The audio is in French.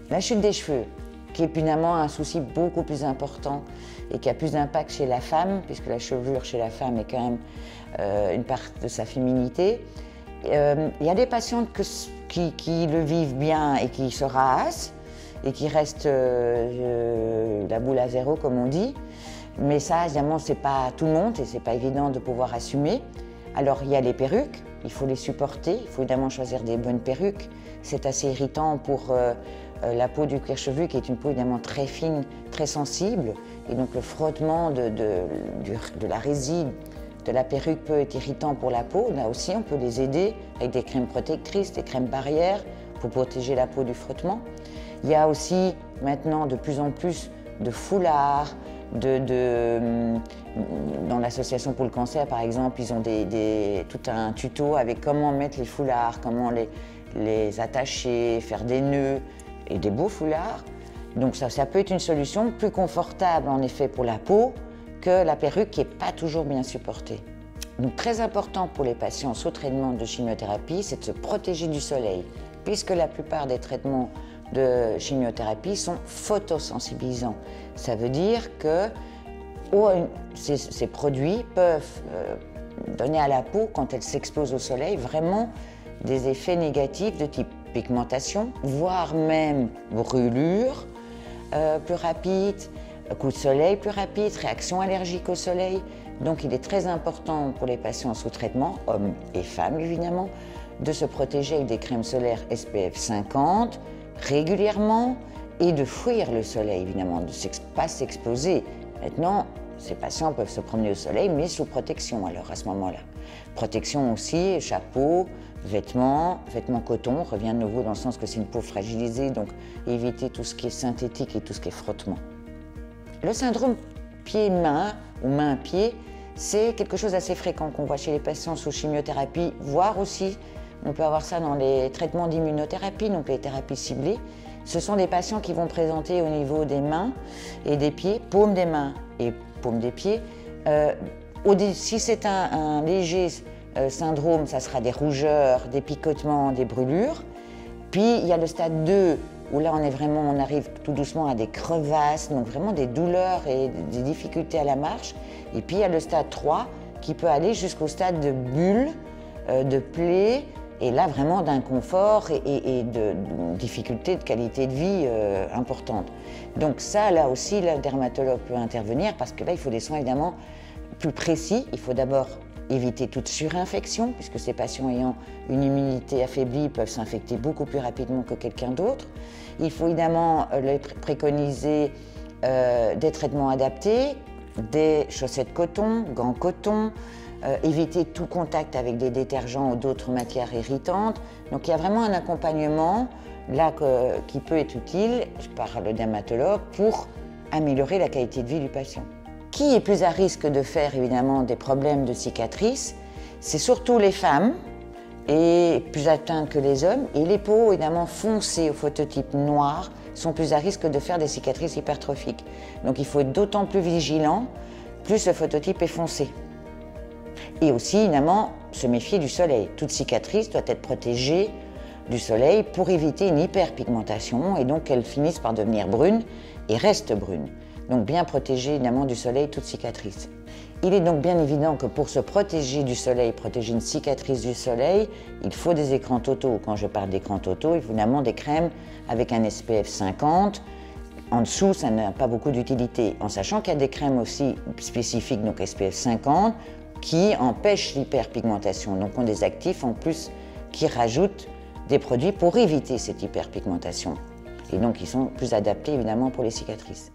La chute des cheveux, qui est évidemment un souci beaucoup plus important et qui a plus d'impact chez la femme, puisque la chevelure chez la femme est quand même une part de sa féminité. Il y a des patientes qui le vivent bien et qui se raassent et qui restent la boule à zéro, comme on dit. Mais ça, évidemment, c'est pas tout le monde et c'est pas évident de pouvoir assumer. Alors, il y a les perruques, il faut les supporter, il faut évidemment choisir des bonnes perruques. C'est assez irritant pour la peau du cuir chevelu, qui est une peau évidemment très fine, très sensible. Et donc, le frottement de la résine de la perruque peut être irritant pour la peau. Là aussi, on peut les aider avec des crèmes protectrices, des crèmes barrières pour protéger la peau du frottement. Il y a aussi maintenant de plus en plus de foulards. Dans l'association pour le cancer, par exemple, ils ont tout un tuto avec comment mettre les foulards, comment les attacher, faire des nœuds et des beaux foulards. Donc ça peut être une solution plus confortable en effet pour la peau que la perruque qui n'est pas toujours bien supportée. Donc très important pour les patients sous traitement de chimiothérapie, c'est de se protéger du soleil, puisque la plupart des traitements de chimiothérapie sont photosensibilisants. Ça veut dire que ces produits peuvent donner à la peau, quand elle s'expose au soleil, vraiment des effets négatifs de type pigmentation, voire même brûlure plus rapide, coup de soleil plus rapide, réaction allergique au soleil. Donc il est très important pour les patients sous traitement, hommes et femmes évidemment, de se protéger avec des crèmes solaires SPF 50 régulièrement et de fuir le soleil évidemment, de ne pas s'exposer. Maintenant, ces patients peuvent se promener au soleil, mais sous protection alors à ce moment-là. Protection aussi, chapeau, vêtements coton, on revient de nouveau dans le sens que c'est une peau fragilisée, donc éviter tout ce qui est synthétique et tout ce qui est frottement. Le syndrome pied-main ou main-pied, c'est quelque chose d'assez fréquent qu'on voit chez les patients sous chimiothérapie, voire aussi, on peut avoir ça dans les traitements d'immunothérapie, donc les thérapies ciblées. Ce sont des patients qui vont présenter au niveau des mains et des pieds, paume des mains et paume des pieds. Si c'est un léger syndrome, ça sera des rougeurs, des picotements, des brûlures. Puis il y a le stade 2, où là on arrive tout doucement à des crevasses, donc vraiment des douleurs et des difficultés à la marche. Et puis il y a le stade 3 qui peut aller jusqu'au stade de bulles, de plaies, et là vraiment d'inconfort et de difficultés de qualité de vie importantes. Donc ça, là aussi, le dermatologue peut intervenir parce que là il faut des soins évidemment plus précis. Il faut d'abord éviter toute surinfection, puisque ces patients ayant une immunité affaiblie peuvent s'infecter beaucoup plus rapidement que quelqu'un d'autre. Il faut évidemment préconiser des traitements adaptés, des chaussettes coton, gants coton, éviter tout contact avec des détergents ou d'autres matières irritantes. Donc il y a vraiment un accompagnement là qui peut être utile par le dermatologue pour améliorer la qualité de vie du patient. Qui est plus à risque de faire évidemment des problèmes de cicatrices? C'est surtout les femmes et plus atteintes que les hommes, et les peaux évidemment foncées au phototype noir sont plus à risque de faire des cicatrices hypertrophiques. Donc il faut être d'autant plus vigilant plus le phototype est foncé. Et aussi évidemment se méfier du soleil. Toute cicatrice doit être protégée du soleil pour éviter une hyperpigmentation et donc qu'elle finisse par devenir brune et reste brune. Donc bien protéger évidemment du soleil toute cicatrice. Il est donc bien évident que pour se protéger du soleil, protéger une cicatrice du soleil, il faut des écrans totaux. Quand je parle d'écrans totaux, il faut évidemment des crèmes avec un SPF 50. En dessous, ça n'a pas beaucoup d'utilité, en sachant qu'il y a des crèmes aussi spécifiques, donc SPF 50, qui empêchent l'hyperpigmentation. Donc on a des actifs en plus qui rajoutent des produits pour éviter cette hyperpigmentation. Et donc ils sont plus adaptés évidemment pour les cicatrices.